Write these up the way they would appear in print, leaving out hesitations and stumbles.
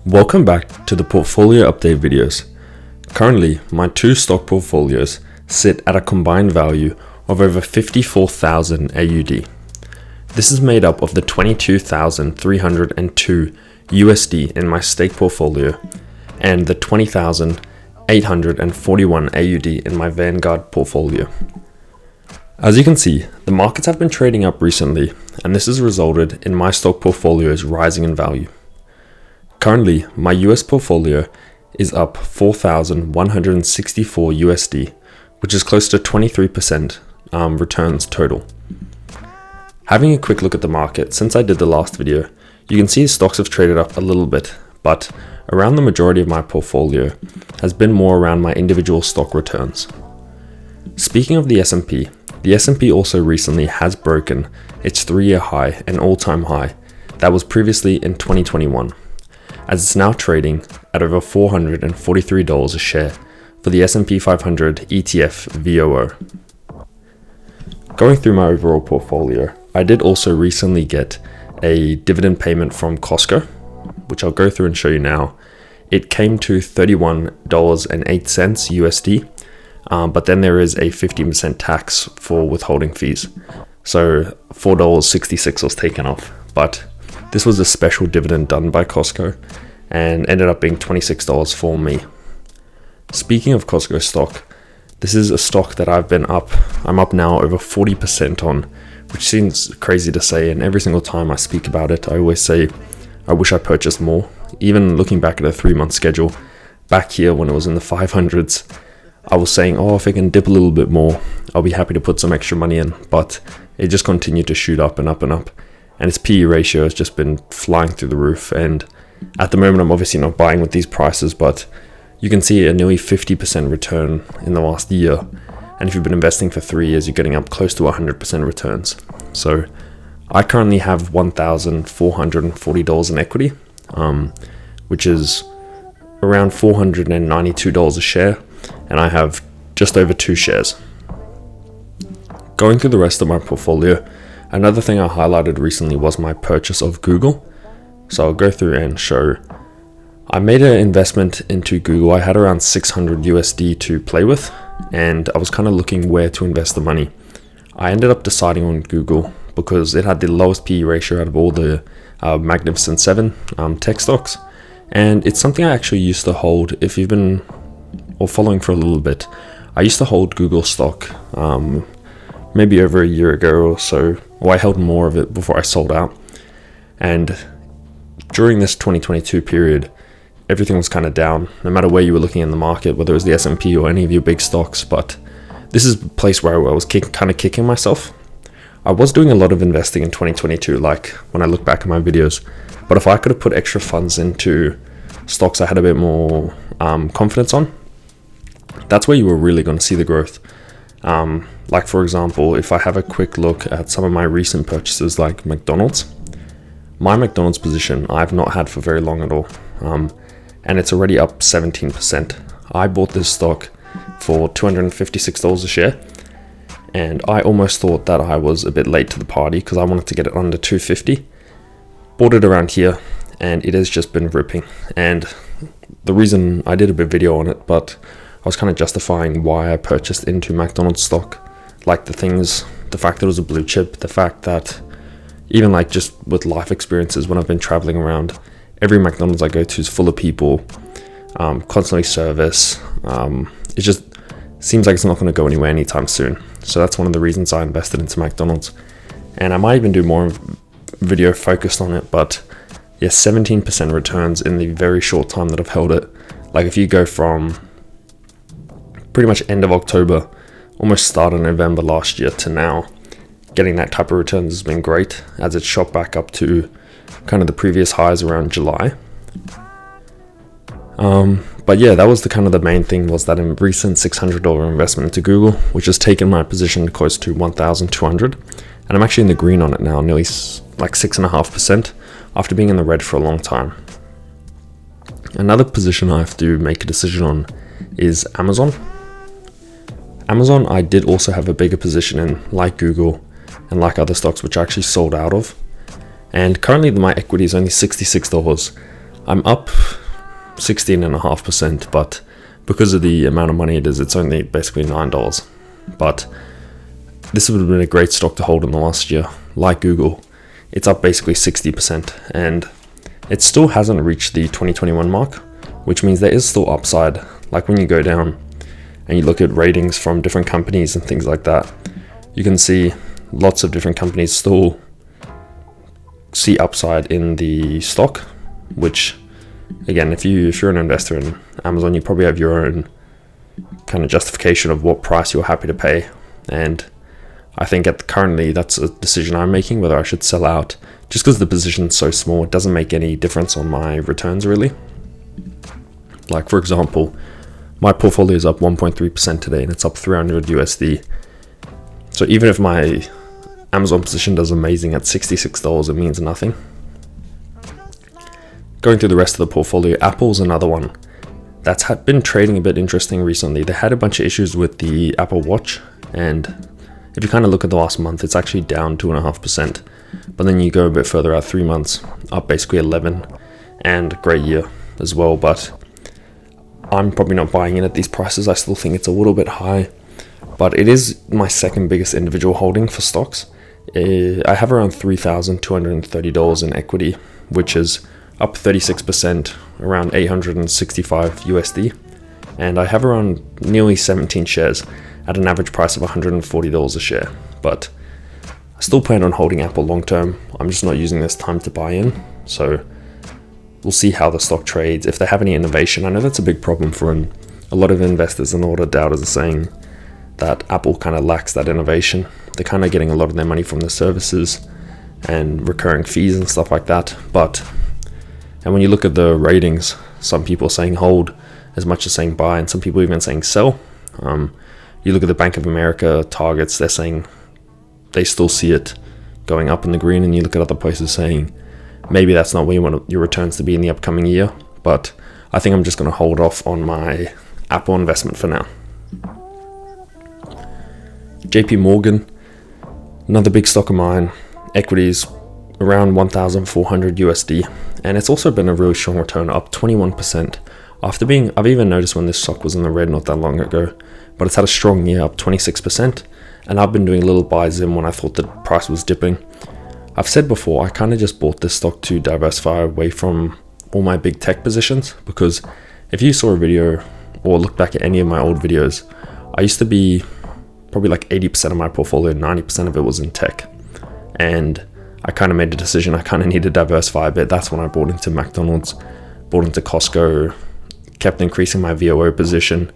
Welcome back to the portfolio update videos. Currently, my two stock portfolios sit at a combined value of over 54,000 AUD. This is made up of the 22,302 USD in my stake portfolio and the 20,841 AUD in my Vanguard portfolio. As you can see, the markets have been trading up recently, and this has resulted in my stock portfolios rising in value. Currently, my US portfolio is up 4,164 USD, which is close to 23% returns total. Having a quick look at the market, since I did the last video, you can see stocks have traded up a little bit, but around the majority of my portfolio has been more around my individual stock returns. Speaking of the S&P also recently has broken its 3-year high, an all-time high, that was previously in 2021. As it's now trading at over $443 a share for the S&P 500 ETF VOO. Going through my overall portfolio, I did also recently get a dividend payment from Costco, which I'll go through and show you now. It came to $31.08 USD, but then there is a 15% tax for withholding fees. So $4.66 was taken off, but this was a special dividend done by Costco and ended up being $26 for me. Speaking of Costco stock, this is a stock that I'm up now over 40% on, which seems crazy to say, and every single time I speak about it, I always say, I wish I purchased more. Even looking back at a 3-month schedule, back here when it was in the 500s, I was saying, if it can dip a little bit more, I'll be happy to put some extra money in, but it just continued to shoot up and up and up. And its PE ratio has just been flying through the roof. And at the moment, I'm obviously not buying with these prices, but you can see a nearly 50% return in the last year. And if you've been investing for 3 years, you're getting up close to 100% returns. So I currently have $1,440 in equity, which is around $492 a share. And I have just over 2 shares. Going through the rest of my portfolio, another thing I highlighted recently was my purchase of Google. So I'll go through and show. I made an investment into Google. I had around 600 USD to play with, and I was kind of looking where to invest the money. I ended up deciding on Google because it had the lowest PE ratio out of all the Magnificent 7 tech stocks. And it's something I actually used to hold. If you've been following for a little bit, I used to hold Google stock maybe over a year ago or so. I held more of it before I sold out. And during this 2022 period, everything was kind of down, no matter where you were looking in the market, whether it was the S&P or any of your big stocks. But this is a place where I was kind of kicking myself. I was doing a lot of investing in 2022, like when I look back at my videos. But if I could have put extra funds into stocks I had a bit more confidence on, that's where you were really going to see the growth. Like for example, if I have a quick look at some of my recent purchases like McDonald's, my McDonald's position I've not had for very long at all, and it's already up 17%. I bought this stock for $256 a share, and I almost thought that I was a bit late to the party because I wanted to get it under $250. Bought it around here, and it has just been ripping. And the reason I did a bit video on it, but I was kind of justifying why I purchased into McDonald's stock, like the fact that it was a blue chip, the fact that even like just with life experiences when I've been traveling around, every McDonald's I go to is full of people, constantly service. It just seems like it's not going to go anywhere anytime soon. So that's one of the reasons I invested into McDonald's. And I might even do more video focused on it, but yeah, 17% returns in the very short time that I've held it. Like if you go from pretty much end of October, almost start of November last year to now, getting that type of returns has been great as it's shot back up to kind of the previous highs around July. But yeah, that was the main thing, was that recent $600 investment into Google, which has taken my position close to 1,200, and I'm actually in the green on it now, nearly like 6.5% after being in the red for a long time. Another position I have to make a decision on is Amazon. Amazon, I did also have a bigger position in, like Google and like other stocks, which I actually sold out of. And currently my equity is only $66. I'm up 16.5%, but because of the amount of money it is, it's only basically $9. But this would have been a great stock to hold in the last year. Like Google, it's up basically 60%, and it still hasn't reached the 2021 mark, which means there is still upside. Like when you go down and you look at ratings from different companies and things like that, you can see lots of different companies still see upside in the stock, which again, if you're an investor in Amazon, you probably have your own kind of justification of what price you're happy to pay. And I think currently that's a decision I'm making, whether I should sell out. Just because the position's so small, it doesn't make any difference on my returns really. Like for example, my portfolio is up 1.3% today, and it's up 300 USD. So even if my Amazon position does amazing at $66, it means nothing. Going through the rest of the portfolio, Apple's another one that's been trading a bit interesting recently. They had a bunch of issues with the Apple Watch, and if you kind of look at the last month, it's actually down 2.5%. But then you go a bit further out, 3 months, up basically 11, and great year as well. But I'm probably not buying in at these prices. I still think it's a little bit high, but it is my second biggest individual holding for stocks. I have around $3,230 in equity, which is up 36%, around 865 USD. And I have around nearly 17 shares at an average price of $140 a share. But I still plan on holding Apple long term. I'm just not using this time to buy in. So we'll see how the stock trades, if they have any innovation. I know that's a big problem for a lot of investors, and a lot of doubters are saying that Apple kind of lacks that innovation. They're kind of getting a lot of their money from the services and recurring fees and stuff like that. And when you look at the ratings, some people are saying hold as much as saying buy, and some people even saying sell. You look at the Bank of America targets, they're saying they still see it going up in the green, and you look at other places saying maybe that's not where you want your returns to be in the upcoming year. But I think I'm just going to hold off on my Apple investment for now. JP Morgan, another big stock of mine, equities around 1,400 USD, and it's also been a really strong return, up 21%. I've even noticed when this stock was in the red not that long ago, but it's had a strong year, up 26%, and I've been doing little buys in when I thought the price was dipping. I've said before, I kind of just bought this stock to diversify away from all my big tech positions, because if you saw a video or look back at any of my old videos, I used to be probably like 80% of my portfolio, 90% of it was in tech. And I kind of made a decision, I kind of need to diversify a bit. That's when I bought into McDonald's, bought into Costco, kept increasing my VOO position.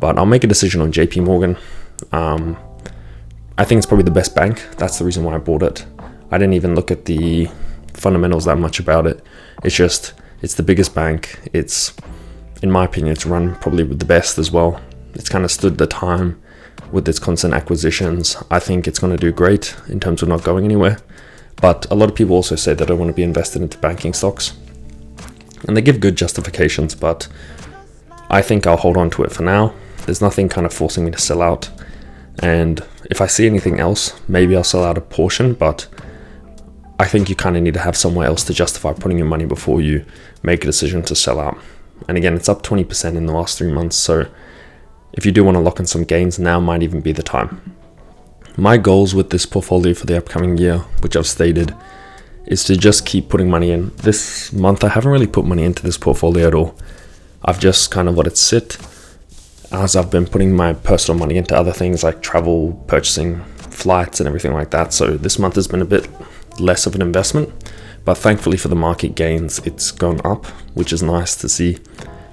But I'll make a decision on JP Morgan. I think it's probably the best bank. That's the reason why I bought it. I didn't even look at the fundamentals that much about it. It's the biggest bank. It's, in my opinion, it's run probably the best as well. It's kind of stood the time with its constant acquisitions. I think it's going to do great in terms of not going anywhere. But a lot of people also say they don't want to be invested into banking stocks, and they give good justifications, but I think I'll hold on to it for now. There's nothing kind of forcing me to sell out, and if I see anything else, maybe I'll sell out a portion, but I think you kind of need to have somewhere else to justify putting your money before you make a decision to sell out. And again, it's up 20% in the last 3 months, so if you do want to lock in some gains, now might even be the time. My goals with this portfolio for the upcoming year, which I've stated, is to just keep putting money in. This month I haven't really put money into this portfolio at all. I've just kind of let it sit, as I've been putting my personal money into other things like travel, purchasing flights and everything like that. So this month has been a bit less of an investment, but thankfully for the market gains, it's gone up, which is nice to see.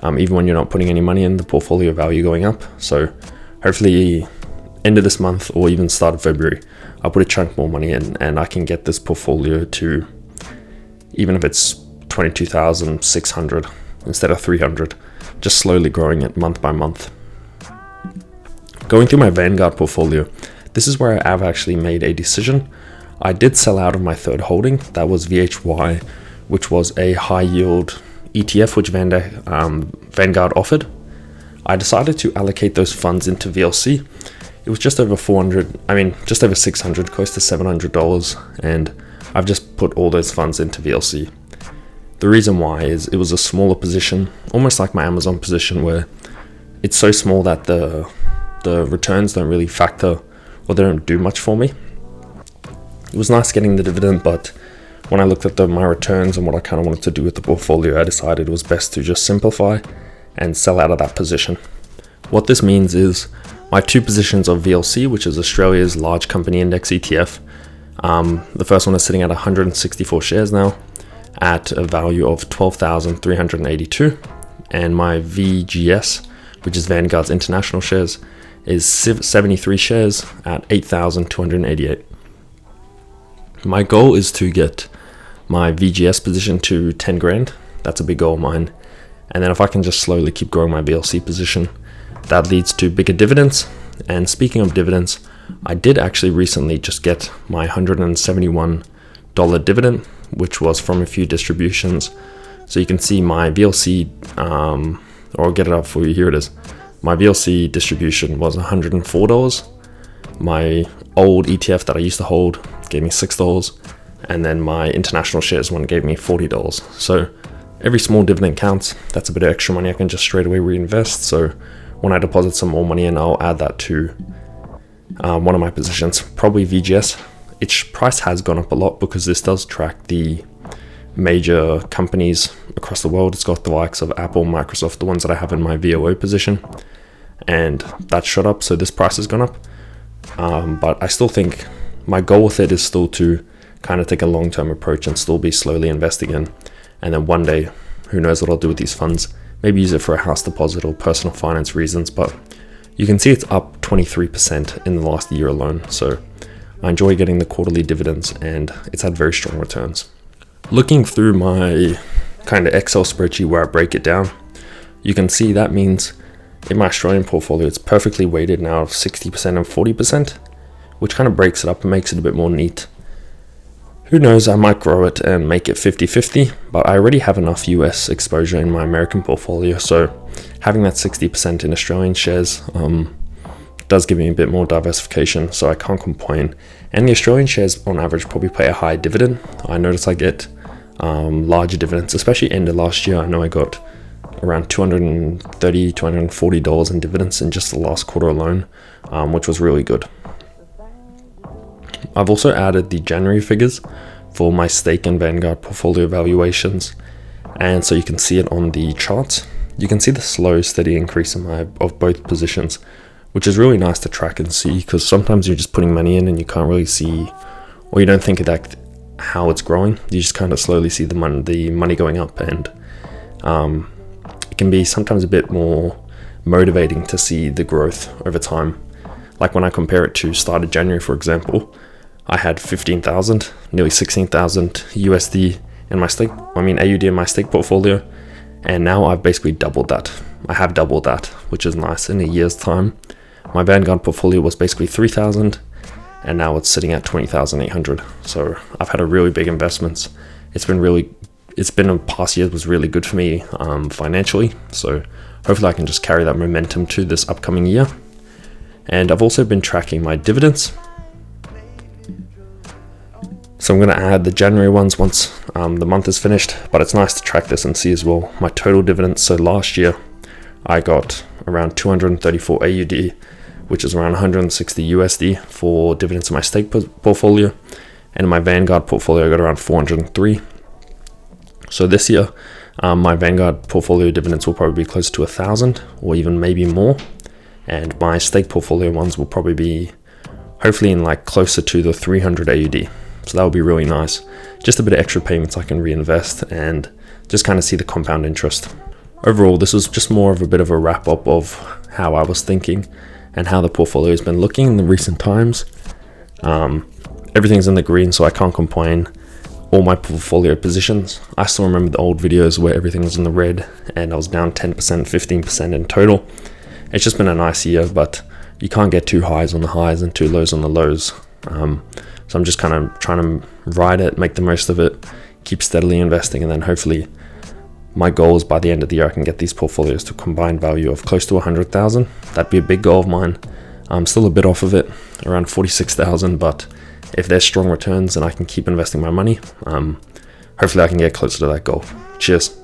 Even when you're not putting any money in, the portfolio value going up. So hopefully end of this month or even start of February, I'll put a chunk more money in, and I can get this portfolio to, even if it's 22,600 instead of 300, just slowly growing it month by month. Going through my Vanguard portfolio, this is where I've actually made a decision. I did sell out of my third holding, that was VHY, which was a high yield ETF which Vanguard offered. I decided to allocate those funds into VLC. It was just over just over 600, close to $700, and I've just put all those funds into VLC. The reason why is it was a smaller position, almost like my Amazon position, where it's so small that the returns don't really factor, or they don't do much for me. It was nice getting the dividend, but when I looked at my returns and what I kind of wanted to do with the portfolio, I decided it was best to just simplify and sell out of that position. What this means is my two positions of VLC, which is Australia's large company index ETF. The first one is sitting at 164 shares now at a value of 12,382. And my VGS, which is Vanguard's international shares, is 73 shares at 8,288. My goal is to get my VGS position to 10 grand. That's a big goal of mine. And then if I can just slowly keep growing my VLC position, that leads to bigger dividends. And speaking of dividends, I did actually recently just get my $171 dividend, which was from a few distributions. So you can see my VLC, or I'll get it up for you, here it is. My VLC distribution was $104. My old ETF that I used to hold gave me $6. And then my international shares one gave me $40. So every small dividend counts. That's a bit of extra money I can just straight away reinvest. So when I deposit some more money in, I'll add that to one of my positions, probably VGS. Its price has gone up a lot because this does track the major companies across the world. It's got the likes of Apple, Microsoft, the ones that I have in my VOO position, and that shot up, so this price has gone up. But I still think my goal with it is still to kind of take a long-term approach and still be slowly investing in, and then one day, who knows what I'll do with these funds. Maybe use it for a house deposit or personal finance reasons, but you can see it's up 23% in the last year alone. So I enjoy getting the quarterly dividends, and it's had very strong returns. Looking through my kind of Excel spreadsheet where I break it down, you can see that means in my Australian portfolio, it's perfectly weighted now of 60% and 40%, which kind of breaks it up and makes it a bit more neat. Who knows, I might grow it and make it 50-50, but I already have enough US exposure in my American portfolio, so having that 60% in Australian shares does give me a bit more diversification, so I can't complain. And the Australian shares on average probably pay a high dividend. I notice I get larger dividends, especially end of last year. I know I got around $230, $240 in dividends in just the last quarter alone, which was really good. I've also added the January figures for my stake and Vanguard portfolio valuations, and so you can see it on the charts. You can see the slow, steady increase of both positions, which is really nice to track and see, because sometimes you're just putting money in and you can't really see, or you don't think that how it's growing. You just kind of slowly see the money going up, and it can be sometimes a bit more motivating to see the growth over time. Like when I compare it to start of January, for example, I had 15,000, nearly 16,000 USD in my stake, AUD in my stake portfolio, and now I've basically doubled that. I have doubled that, which is nice in a year's time. My Vanguard portfolio was basically 3,000, and now it's sitting at 20,800. So I've had a really big investments. It's been a past year was really good for me financially. So hopefully I can just carry that momentum to this upcoming year. And I've also been tracking my dividends. So I'm going to add the January ones once the month is finished, but it's nice to track this and see as well my total dividends. So last year I got around 234 AUD, which is around 160 USD for dividends in my stake portfolio, and in my Vanguard portfolio I got around 403. So this year my Vanguard portfolio dividends will probably be close to 1,000 or even maybe more, and my stake portfolio ones will probably be hopefully in like closer to the 300 AUD. So that would be really nice. Just a bit of extra payments I can reinvest and just kind of see the compound interest. Overall, this was just more of a bit of a wrap up of how I was thinking and how the portfolio has been looking in the recent times. Everything's in the green, so I can't complain. All my portfolio positions, I still remember the old videos where everything was in the red and I was down 10%, 15% in total. It's just been a nice year, but you can't get too highs on the highs and too lows on the lows. So I'm just kind of trying to ride it, make the most of it, keep steadily investing, and then hopefully my goal is by the end of the year I can get these portfolios to a combined value of close to 100,000. That'd be a big goal of mine. I'm still a bit off of it, around 46,000, but if there's strong returns and I can keep investing my money, hopefully I can get closer to that goal. Cheers.